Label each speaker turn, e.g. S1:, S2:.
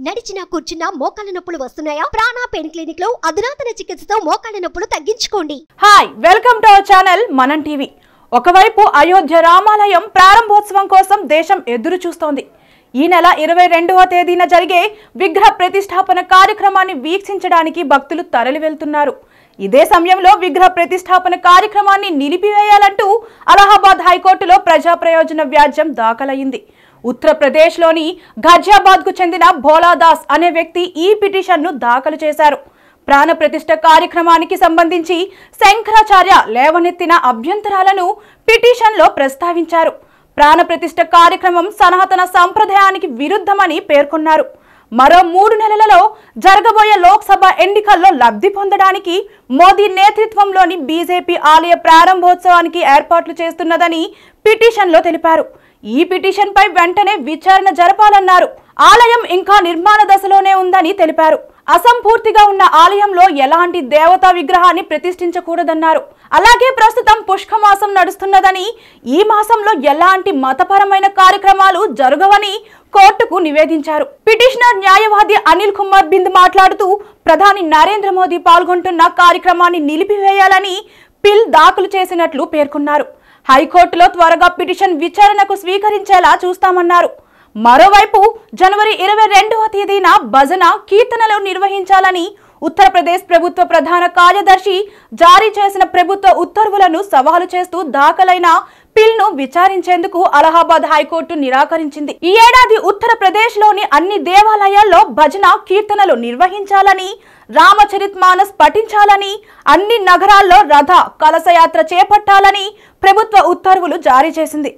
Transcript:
S1: నడిచినా కూర్చున్నా మోకాళ్ళ నొప్పులు వస్తున్నాయా? ప్రాణ పెయిన్ క్లినిక్ లో అధునాతన చికిత్సతో మోకాళ్ళ నొప్పులు తగ్గించుకోండి.
S2: Hi, welcome to our channel మనం టీవీ. ఒకవైపు అయోధ్య రామాలయం ప్రారంభోత్సవం కోసం దేశం ఎదురు చూస్తోంది. ఈ నెల 22వ తేదీన జరిగే విగ్రహ ప్రతిష్టాపన కార్యక్రమాన్ని వీక్షించడానికి భక్తులు తరలి వెళ్తున్నారు. ఇదే సమయంలో విగ్రహ ప్రతిష్టాపన కార్యక్రమాన్ని నిలిపివేయాలంటూ అలహాబాద్ హైకోర్టులో ప్రజా ప్రయోజన వ్యాజ్యం దాఖలైంది. ఉత్తరప్రదేశ్లోని ఘజియాబాద్కు చెందిన భోలాదాస్ అనే వ్యక్తి ఈ పిటిషన్ను దాఖలు చేశారు. ప్రాణ ప్రతిష్ఠ కార్యక్రమానికి సంబంధించి శంకరాచార్య లేవనెత్తిన అభ్యంతరాలను పిటిషన్లో ప్రస్తావించారు. ప్రాణ ప్రతిష్ఠ కార్యక్రమం సనాతన సంప్రదాయానికి విరుద్ధమని పేర్కొన్నారు. మరో 3 నెలలలో జరగబోయే లోక్సభ ఎన్నికల్లో లబ్ధి పొందడానికి మోదీ నేతృత్వంలోని బీజేపీ ఆలయ ప్రారంభోత్సవానికి ఏర్పాట్లు చేస్తున్నదని పిటిషన్లో తెలిపారు. ఈ పిటిషన్ పై వెంటనే విచారణ జరపాలన్నారు. ఆలయం ఇంకా నిర్మాణ దశలోనే ఉందని తెలిపారు. అసంపూర్తిగా ఉన్న ఆలయంలో ఎలాంటి దేవతా విగ్రహాన్ని ప్రతిష్ఠించకూడదన్నారు. అలాగే ప్రస్తుతం పుష్కమాసం నడుస్తున్నదని, ఈ మాసంలో ఎలాంటి మతపరమైన కార్యక్రమాలు జరగవని కోర్టుకు నివేదించారు. పిటిషనర్ న్యాయవాది అనిల్ కుమార్ బింద్ మాట్లాడుతూ ప్రధాని నరేంద్ర మోదీ పాల్గొంటున్న కార్యక్రమాన్ని నిలిపివేయాలని పిల్ దాఖలు చేసినట్లు పేర్కొన్నారు. హైకోర్టులో త్వరగా పిటిషన్ విచారణకు స్వీకరించేలా చూస్తామన్నారు. మరోవైపు జనవరి 22వ తేదీన భజన కీర్తనలు నిర్వహించాలని ఉత్తరప్రదేశ్ ప్రభుత్వ ప్రధాన కార్యదర్శి జారీ చేసిన ప్రభుత్వ ఉత్తర్వులను సవాలు చేస్తూ దాఖలైన పిల్ను విచారించేందుకు అలహాబాద్ హైకోర్టు నిరాకరించింది. ఈ ఏడాది ఉత్తరప్రదేశ్లోని అన్ని దేవాలయాల్లో భజన కీర్తనలు నిర్వహించాలని, రామచరితమానస్ పఠించాలని, అన్ని నగరాల్లో రథ కలశయాత్ర చేపట్టాలని ప్రభుత్వ ఉత్తర్వులు జారీ చేసింది.